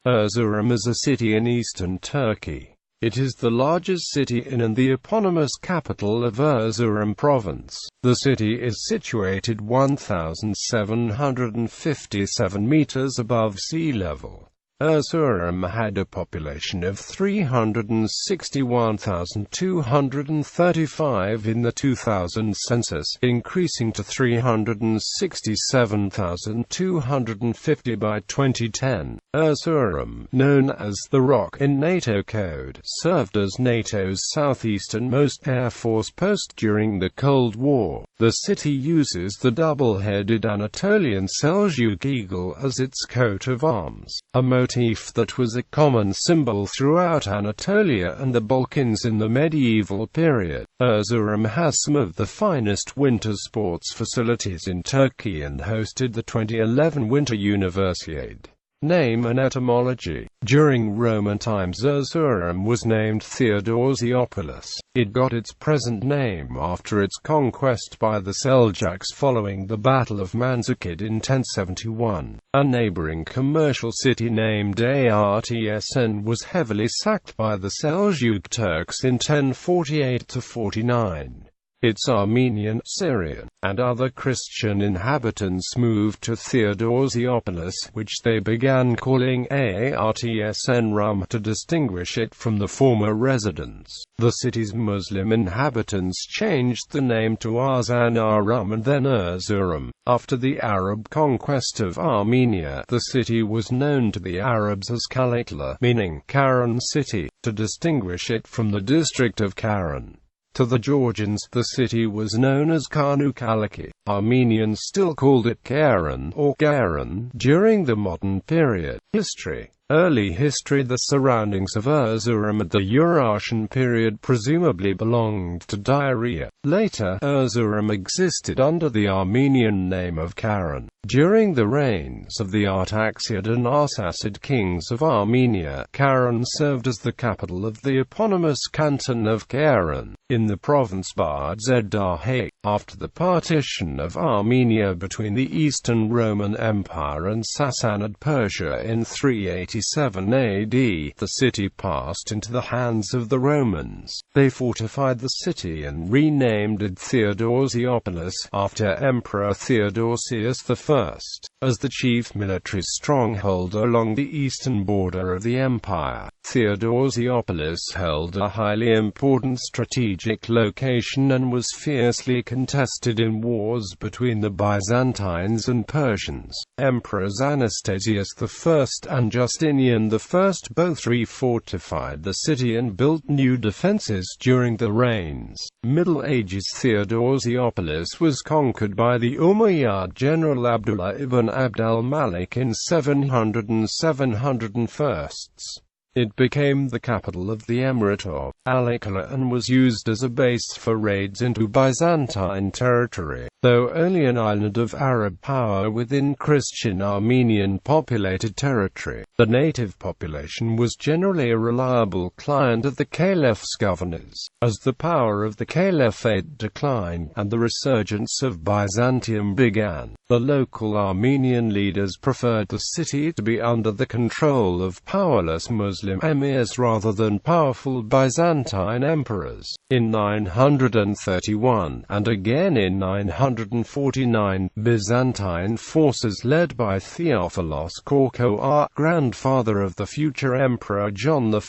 Erzurum is a city in eastern Turkey. It is the largest city in and the eponymous capital of Erzurum Province. The city is situated 1,757 meters above sea level. Erzurum had a population of 361,235 in the 2000 census, increasing to 367,250 by 2010. Erzurum, known as the Rock in NATO code, served as NATO's southeasternmost Air Force post during the Cold War. The city uses the double-headed Anatolian Seljuk eagle as its coat of arms, a motif that was a common symbol throughout Anatolia and the Balkans in the medieval period. Erzurum has some of the finest winter sports facilities in Turkey and hosted the 2011 Winter Universiade. Name and etymology. During Roman times, Erzurum was named Theodosiopolis. It got its present name after its conquest by the Seljuks following the Battle of Manzikert in 1071. A neighboring commercial city named Artsn was heavily sacked by the Seljuk Turks in 1048–49. Its Armenian, Syrian, and other Christian inhabitants moved to Theodosiopolis, which they began calling Artsn to distinguish it from the former residents. The city's Muslim inhabitants changed the name to Arzan and then Erzurum. After the Arab conquest of Armenia, the city was known to the Arabs as Kalatla, meaning Karen city, to distinguish it from the district of Karen. To the Georgians, the city was known as Karnakalaki. Armenians still called it Karen or Garan during the modern period. History. Early history. The surroundings of Erzurum at the Urartian period presumably belonged to Diarrhea. Later, Erzurum existed under the Armenian name of Karen. During the reigns of the Artaxid and Arsacid kings of Armenia, Karen served as the capital of the eponymous canton of Karen, in the province Bardz-Dahe. After the partition of Armenia between the Eastern Roman Empire and Sassanid Persia in 387 AD, the city passed into the hands of the Romans. They fortified the city and renamed it Theodosiopolis, after Emperor Theodosius I, as the chief military stronghold along the eastern border of the empire. Theodosiopolis held a highly important strategic location and was fiercely contested in wars between the Byzantines and Persians. Emperors Anastasius I and Justinian I both refortified the city and built new defenses during the reigns. Middle Ages. Theodosiopolis was conquered by the Umayyad general Abdullah ibn Abd al-Malik in 700 and 701. It became the capital of the Emirate of Al-Akala and was used as a base for raids into Byzantine territory. Though only an island of Arab power within Christian Armenian-populated territory, the native population was generally a reliable client of the caliph's governors. As the power of the caliphate declined, and the resurgence of Byzantium began, the local Armenian leaders preferred the city to be under the control of powerless Muslim emirs rather than powerful Byzantine emperors. In 931, and again in 949, Byzantine forces led by Theophilos Korko, grandfather of the future Emperor John I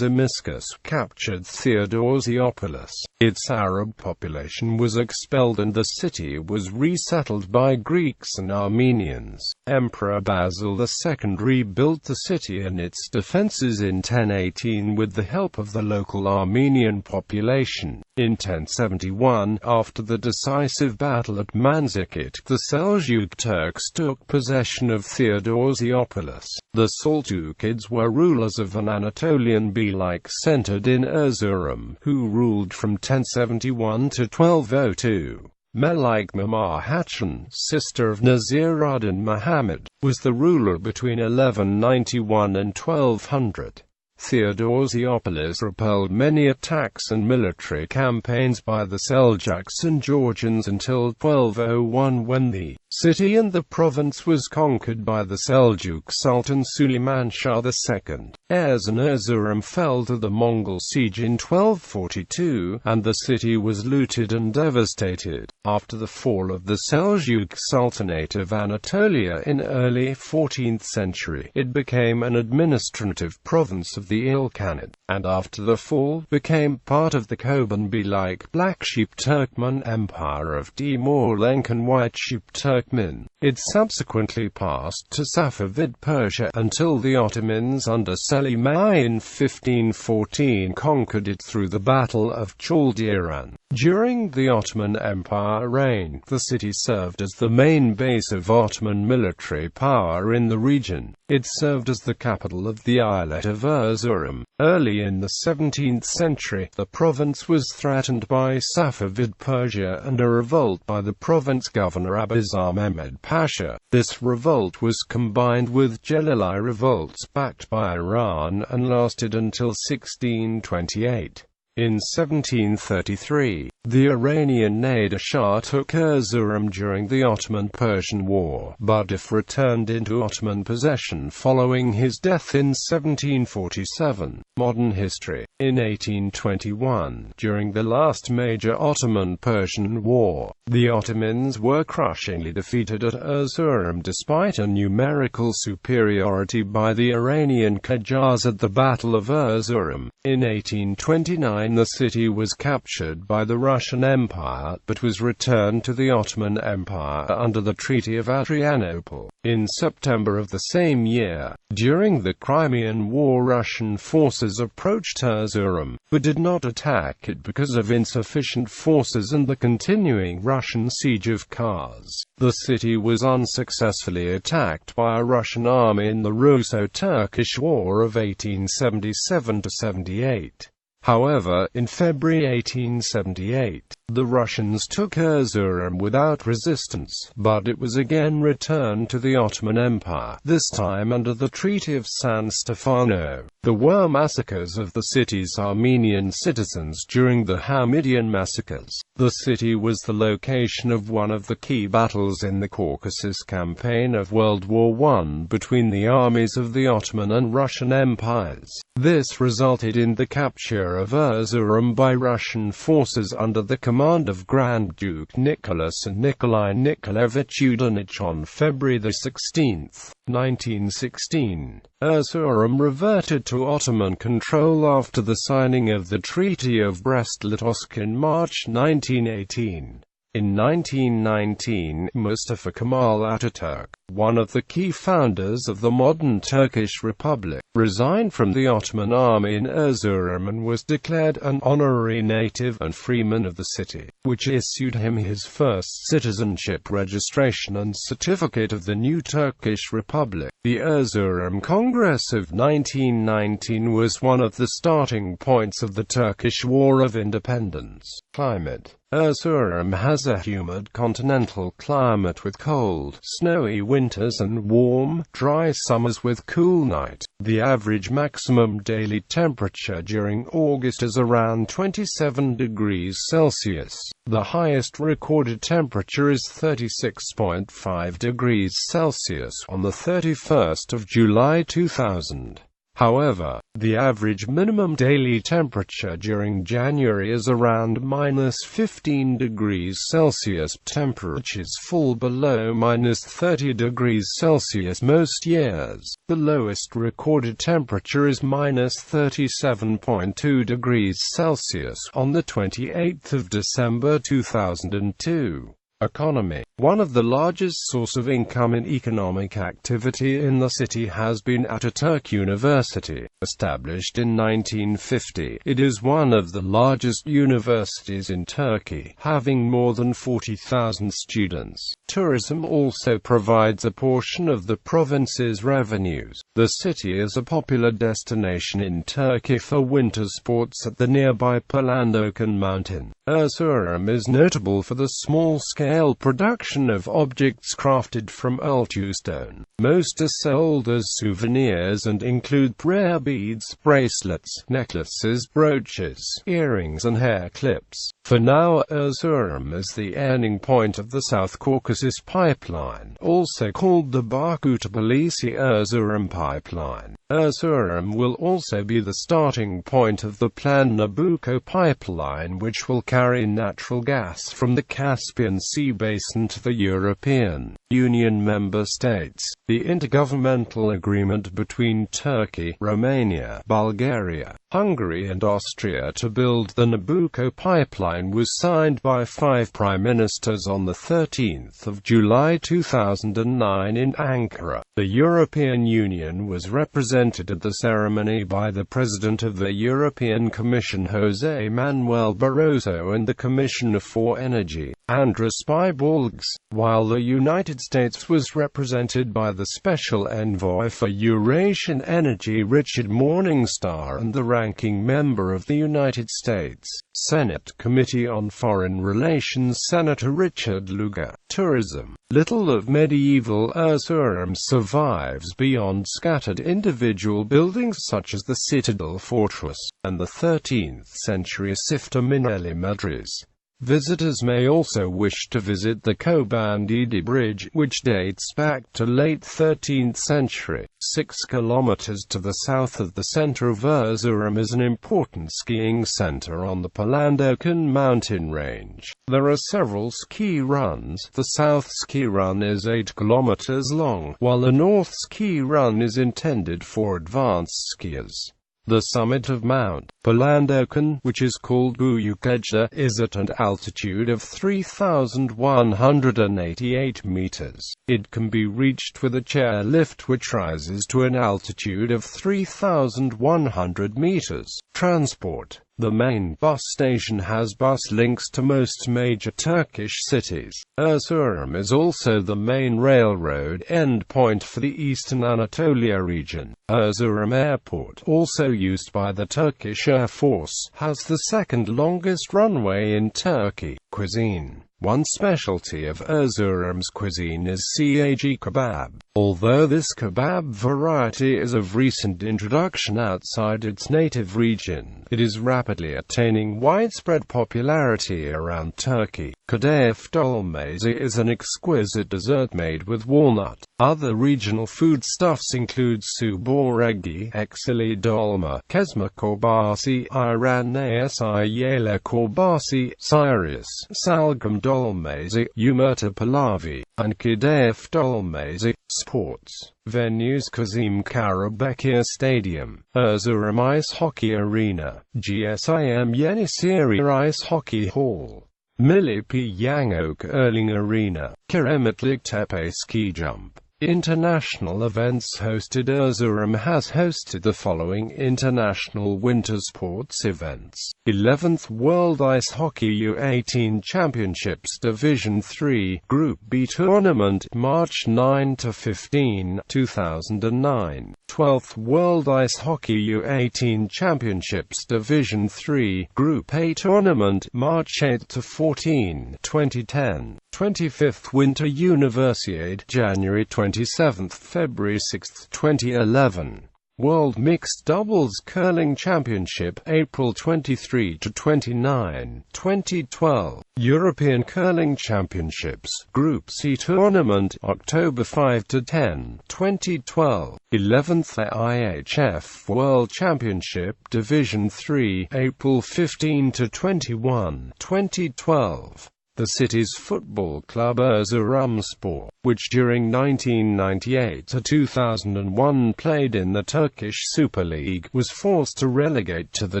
Zimiscus, captured Theodosiopolis. Its Arab population was expelled and the city was resettled by Greeks and Armenians. Emperor Basil II rebuilt the city and its defenses in 1018 with the help of the local Armenian population. In 1071, after the decisive battle at Manzikert, the Seljuk Turks took possession of Theodosiopolis. The Seljukids were rulers of an Anatolian Beylik centered in Erzurum, who ruled from 1071 to 1202. Melik Mamar Hatun, sister of Nasir-ad-Din Muhammad, was the ruler between 1191 and 1200. Theodosiopolis repelled many attacks and military campaigns by the Seljuks and Georgians until 1201, when the city and the province was conquered by the Seljuk Sultan Suleiman Shah II. Erzurum fell to the Mongol siege in 1242, and the city was looted and devastated. After the fall of the Seljuk Sultanate of Anatolia in early 14th century, it became an administrative province of the Ilkhanate, and after the fall, became part of the Kobanbi-like Black Sheep Turkmen Empire of Timur-Lenk and White Sheep Turkmen. It subsequently passed to Safavid Persia until the Ottomans under Selim I in 1514 conquered it through the Battle of Chaldiran. During the Ottoman Empire reign, the city served as the main base of Ottoman military power in the region. It served as the capital of the Eyalet of Erzurum. Early in the 17th century, the province was threatened by Safavid Persia and a revolt by the province governor Abazar Mehmed Pasha. This revolt was combined with Jelili revolts backed by Iran and lasted until 1628. In 1733, the Iranian Nader Shah took Erzurum during the Ottoman-Persian War, but returned into Ottoman possession following his death in 1747. Modern history. In 1821, during the last major Ottoman-Persian War, the Ottomans were crushingly defeated at Erzurum despite a numerical superiority by the Iranian Qajars at the Battle of Erzurum. In 1829, the city was captured by the Russian Empire, but was returned to the Ottoman Empire under the Treaty of Adrianople. In September of the same year, during the Crimean War, Russian forces approached Erzurum, but did not attack it because of insufficient forces and the continuing Russian siege of Kars. The city was unsuccessfully attacked by a Russian army in the Russo-Turkish War of 1877–78. However, in February 1878, the Russians took Erzurum without resistance, but it was again returned to the Ottoman Empire, this time under the Treaty of San Stefano. There were massacres of the city's Armenian citizens during the Hamidian massacres. The city was the location of one of the key battles in the Caucasus campaign of World War I between the armies of the Ottoman and Russian empires. This resulted in the capture of Erzurum by Russian forces under the command of Grand Duke Nicholas and Nikolai Nikolaevich Yudenich on February 16, 1916. Erzurum reverted to Ottoman control after the signing of the Treaty of Brest-Litovsk in March 1918. In 1919, Mustafa Kemal Ataturk, one of the key founders of the modern Turkish Republic, resigned from the Ottoman army in Erzurum and was declared an honorary native and freeman of the city, which issued him his first citizenship registration and certificate of the new Turkish Republic. The Erzurum Congress of 1919 was one of the starting points of the Turkish War of Independence. Climate. Erzurum has a humid continental climate with cold, snowy winters and warm, dry summers with cool nights. The average maximum daily temperature during August is around 27 degrees Celsius. The highest recorded temperature is 36.5 degrees Celsius on the 31st of July 2000. However, the average minimum daily temperature during January is around -15 degrees Celsius. Temperatures fall below -30 degrees Celsius most years. The lowest recorded temperature is -37.2 degrees Celsius on the 28th of December 2002. Economy. One of the largest source of income in economic activity in the city has been Ataturk University. Established in 1950, it is one of the largest universities in Turkey, having more than 40,000 students. Tourism also provides a portion of the province's revenues. The city is a popular destination in Turkey for winter sports at the nearby Palandöken mountain. Erzurum is notable for the small-scale wholesale production of objects crafted from Ultustone. Most are sold as souvenirs and include prayer beads, bracelets, necklaces, brooches, earrings and hair clips. For now, Erzurum is the ending point of the South Caucasus Pipeline, also called the Baku-Tbilisi-Erzurum Pipeline. Erzurum will also be the starting point of the planned Nabucco pipeline, which will carry natural gas from the Caspian Sea basin to the European Union member states. The intergovernmental agreement between Turkey, Romania, Bulgaria, Hungary and Austria to build the Nabucco pipeline was signed by 5 prime ministers on 13 July 2009 in Ankara. The European Union was represented at the ceremony by the President of the European Commission José Manuel Barroso and the Commissioner for Energy, Andris Piebalgs, while the United States was represented by the Special Envoy for Eurasian Energy Richard Morningstar and the ranking member of the United States Senate Committee on Foreign Relations Senator Richard Lugar. Tourism. Little of medieval Erzurum survives beyond scattered individual buildings such as the Citadel Fortress, and the 13th-century Sifta Mineli Medres. Visitors may also wish to visit the Kobandidi Bridge, which dates back to late 13th century. 6 kilometers to the south of the center of Erzurum is an important skiing center on the Palandöken mountain range. There are several ski runs. The South Ski Run is 8 kilometers long, while the North Ski Run is intended for advanced skiers. The summit of Mount Palandöken, which is called Büyükdağ, is at an altitude of 3,188 meters. It can be reached with a chair lift which rises to an altitude of 3,100 meters. Transport. The main bus station has bus links to most major Turkish cities. Erzurum is also the main railroad endpoint for the Eastern Anatolia region. Erzurum Airport, also used by the Turkish Air Force, has the second longest runway in Turkey. Cuisine. One specialty of Erzurum's cuisine is CAG kebab. Although this kebab variety is of recent introduction outside its native region, it is rapidly attaining widespread popularity around Turkey. Kadayif dolmesi is an exquisite dessert made with walnut. Other regional foodstuffs include su boregi, eksili dolma, kesme korbasi, iranesi korbasi, Sirius, salgam dolmesi, yumurta pahlavi, and kadayif dolmesi. Sports venues: Kazım Karabekir Stadium, Erzurum Ice Hockey Arena, GSIM Yenisiri Ice Hockey Hall, Milli Piyango Curling Arena, Kiremitliktepe Ski Jump. International events hosted. Erzurum has hosted the following international winter sports events: 11th World Ice Hockey U18 Championships Division 3 Group B Tournament, March 9–15, 2009. 12th World Ice Hockey U18 Championships Division 3 Group A Tournament, March 8–14, 2010. 25th Winter Universiade, January 27–February 6, 2011. World Mixed Doubles Curling Championship, April 23–29, 2012. European Curling Championships, Group C Tournament, October 5–10, 2012. 11th IHF World Championship, Division 3, April 15–21, 2012. The city's football club Erzurumspor, which during 1998–2001 played in the Turkish Super League, was forced to relegate to the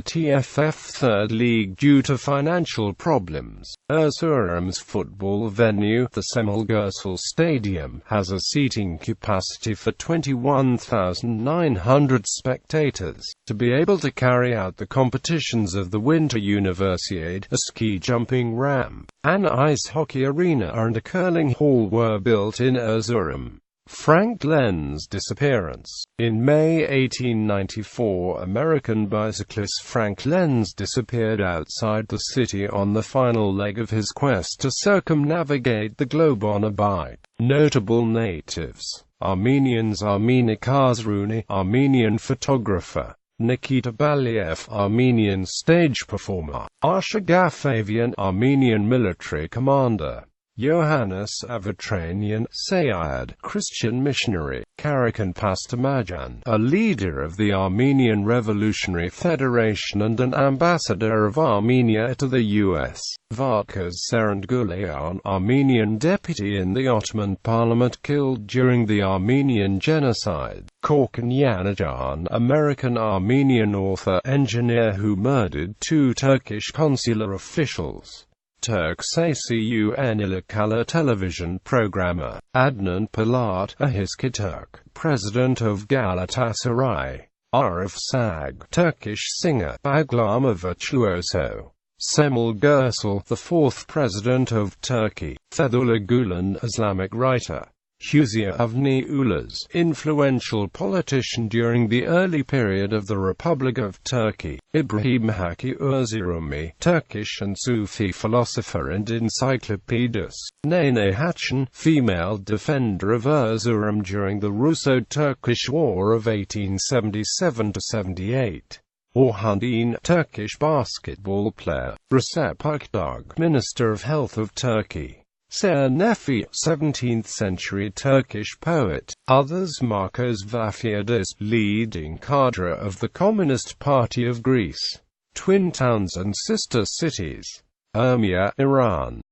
TFF Third League due to financial problems. Erzurum's football venue, the Cemal Gürsel Stadium, has a seating capacity for 21,900 spectators. To be able to carry out the competitions of the Winter Universiade, a ski jumping ramp, an ice hockey arena and a curling hall were built in Erzurum. Frank Len's disappearance. In May 1894, American bicyclist Frank Lenz disappeared outside the city on the final leg of his quest to circumnavigate the globe on a bike. Notable natives: Armenians, Armenia Khazruni, Armenian photographer Nikita Baliev, Armenian stage performer Asha Gafavian, Armenian military commander Yohannes Avatranian, Sayad, Christian missionary, Karakan Pastamajan, a leader of the Armenian Revolutionary Federation and an ambassador of Armenia to the U.S. Vatkaz Serengulayan, Armenian deputy in the Ottoman Parliament killed during the Armenian Genocide. Korkan Yanajan, American Armenian author, engineer who murdered 2 Turkish consular officials. Turk-Sacu Enilakala television programmer, Adnan Polat, a Hiski Turk, president of Galatasaray. Arif Sag, Turkish singer, Baglama virtuoso. Semel Gürsel, the 4th president of Turkey. Fethullah Gulen, Islamic writer. Huzia Avni Ulaz, influential politician during the early period of the Republic of Turkey. Ibrahim Haki Erzurumi, Turkish and Sufi philosopher and encyclopedist. Nene Hatchin, female defender of Erzurum during the Russo-Turkish War of 1877–78. Orhan, Turkish basketball player. Recep Akdağ, Minister of Health of Turkey. Ser Nefi, 17th-century Turkish poet. Others: Marcos Vafiadis, leading cadre of the Communist Party of Greece. Twin towns and sister cities: Urmia, Iran.